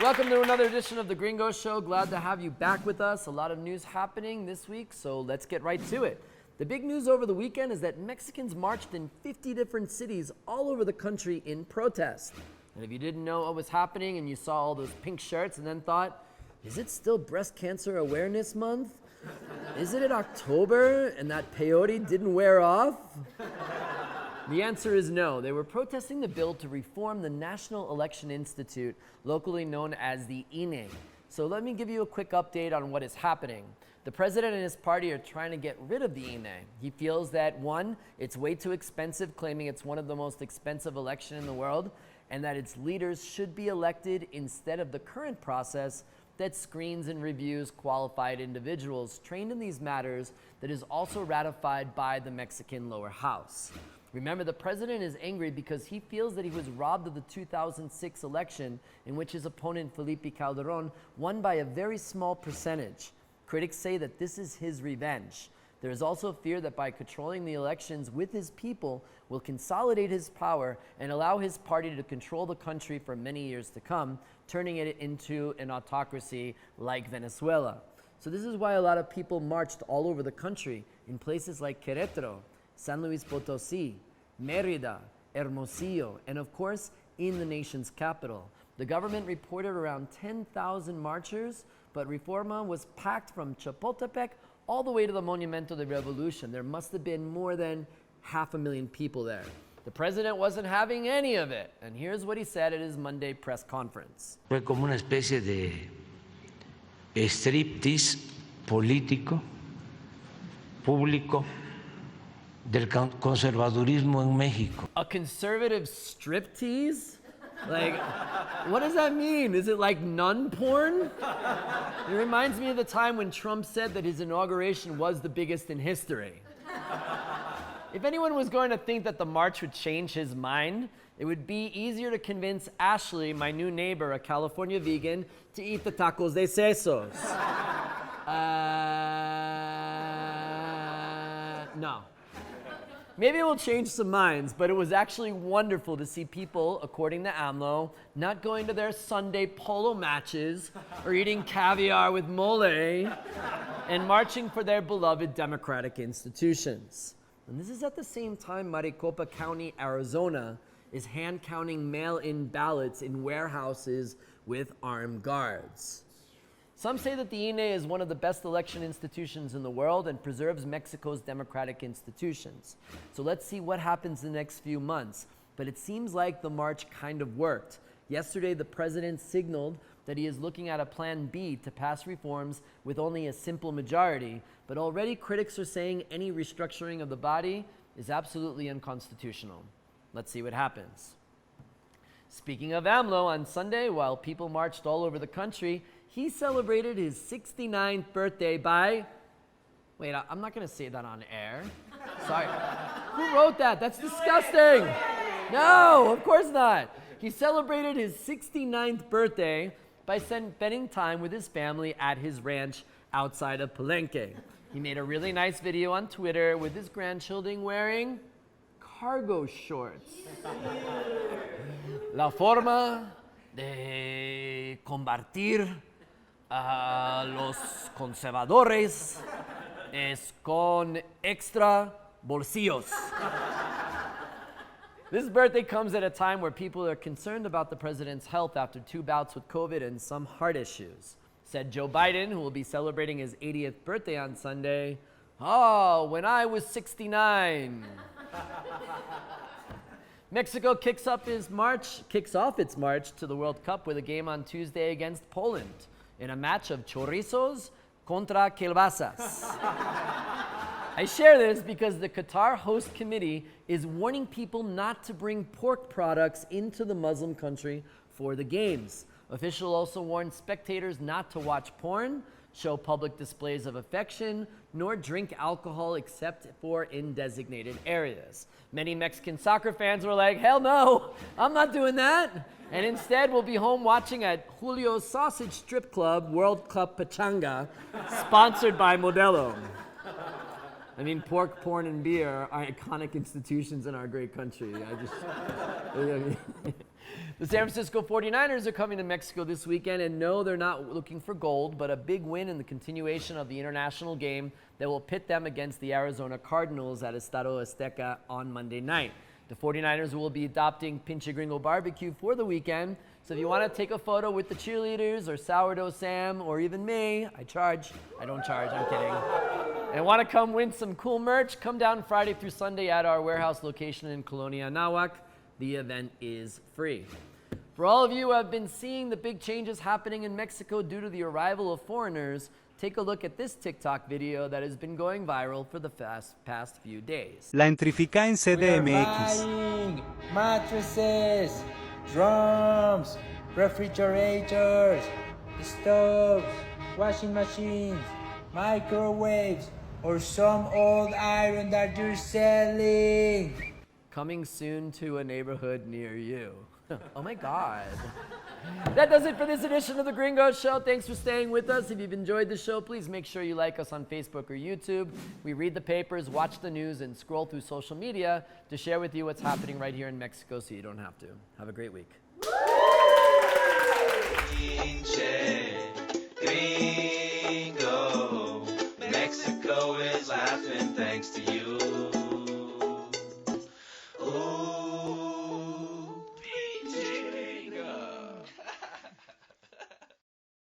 Welcome to another edition of the Gringo Show. Glad to have you back with us. A lot of news happening this week, so let's get right to it. The big news over the weekend is that Mexicans marched in 50 different cities all over the country in protest. And if you didn't know what was happening and you saw all those pink shirts and then thought, is it still Breast Cancer Awareness Month? Isn't it October and that peyote didn't wear off? The answer is no. They were protesting the bill to reform the National Election Institute, locally known as the INE. So let me give you a quick update on what is happening. The president and his party are trying to get rid of the INE. He feels that, one, it's way too expensive, claiming it's one of the most expensive elections in the world, and that its leaders should be elected instead of the current process that screens and reviews qualified individuals trained in these matters that is also ratified by the Mexican lower house. Remember, the president is angry because he feels that he was robbed of the 2006 election in which his opponent Felipe Calderon won by a very small percentage. Critics say that this is his revenge. There is also fear that by controlling the elections with his people will consolidate his power and allow his party to control the country for many years to come, turning it into an autocracy like Venezuela. So this is why a lot of people marched all over the country in places like Querétaro, San Luis Potosí, Mérida, Hermosillo, and of course, in the nation's capital. The government reported around 10,000 marchers, but Reforma was packed from Chapultepec all the way to the Monumento de Revolution. There must have been more than 500,000 people there. The president wasn't having any of it, and here's what he said at his Monday press conference. Fue como una especie de striptease político, público, del conservadurismo en México. A conservative striptease? Like, what does that mean? Is it like nun porn? It reminds me of the time when Trump said that his inauguration was the biggest in history. If anyone was going to think that the march would change his mind, it would be easier to convince Ashley, my new neighbor, a California vegan, to eat the tacos de sesos. No. Maybe it will change some minds, but it was actually wonderful to see people, according to AMLO, not going to their Sunday polo matches or eating caviar with mole and marching for their beloved democratic institutions. And this is at the same time Maricopa County, Arizona, is hand-counting mail-in ballots in warehouses with armed guards. Some say that the INE is one of the best election institutions in the world and preserves Mexico's democratic institutions. So let's see what happens in the next few months. But it seems like the march kind of worked. Yesterday, the president signaled that he is looking at a plan B to pass reforms with only a simple majority. But already critics are saying any restructuring of the body is absolutely unconstitutional. Let's see what happens. Speaking of AMLO, on Sunday, while people marched all over the country, he celebrated his 69th birthday by... Wait, I'm not going to say that on air. Sorry. Who wrote that? That's disgusting. No, of course not. He celebrated his 69th birthday by spending time with his family at his ranch outside of Palenque. He made a really nice video on Twitter with his grandchildren wearing cargo shorts. La forma de combatir a los conservadores es con extra bolsillos. This birthday comes at a time where people are concerned about the president's health after 2 bouts with COVID and some heart issues. Said Joe Biden, who will be celebrating his 80th birthday on Sunday, "Oh, when I was 69. Mexico kicks off its march to the World Cup with a game on Tuesday against Poland in a match of chorizos contra kielbasas. I share this because the Qatar host committee is warning people not to bring pork products into the Muslim country for the games. Officials also warned spectators not to watch porn, show public displays of affection, nor drink alcohol except for in designated areas. Many Mexican soccer fans were like, hell no, I'm not doing that. And instead we'll be home watching at Julio's Sausage Strip Club World Cup Pachanga, sponsored by Modelo. I mean, pork, porn, and beer are iconic institutions in our great country. The San Francisco 49ers are coming to Mexico this weekend, and no, they're not looking for gold, but a big win in the continuation of the international game that will pit them against the Arizona Cardinals at Estadio Azteca on Monday night. The 49ers will be adopting Pinche Gringo barbecue for the weekend, so if you want to take a photo with the cheerleaders or Sourdough Sam or even me, I don't charge, I'm kidding. And want to come win some cool merch, come down Friday through Sunday at our warehouse location in Colonia Anahuac. The event is free. For all of you who have been seeing the big changes happening in Mexico due to the arrival of foreigners, take a look at this TikTok video that has been going viral for the past few days. La Entrifica en CDMX. Buying mattresses, drums, refrigerators, stoves, washing machines, microwaves, or some old iron that you're selling. Coming soon to a neighborhood near you. Oh my God. That does it for this edition of The Gringo Show. Thanks for staying with us. If you've enjoyed the show, please make sure you like us on Facebook or YouTube. We read the papers, watch the news, and scroll through social media to share with you what's happening right here in Mexico so you don't have to. Have a great week. Gringo, Mexico is laughing thanks to you.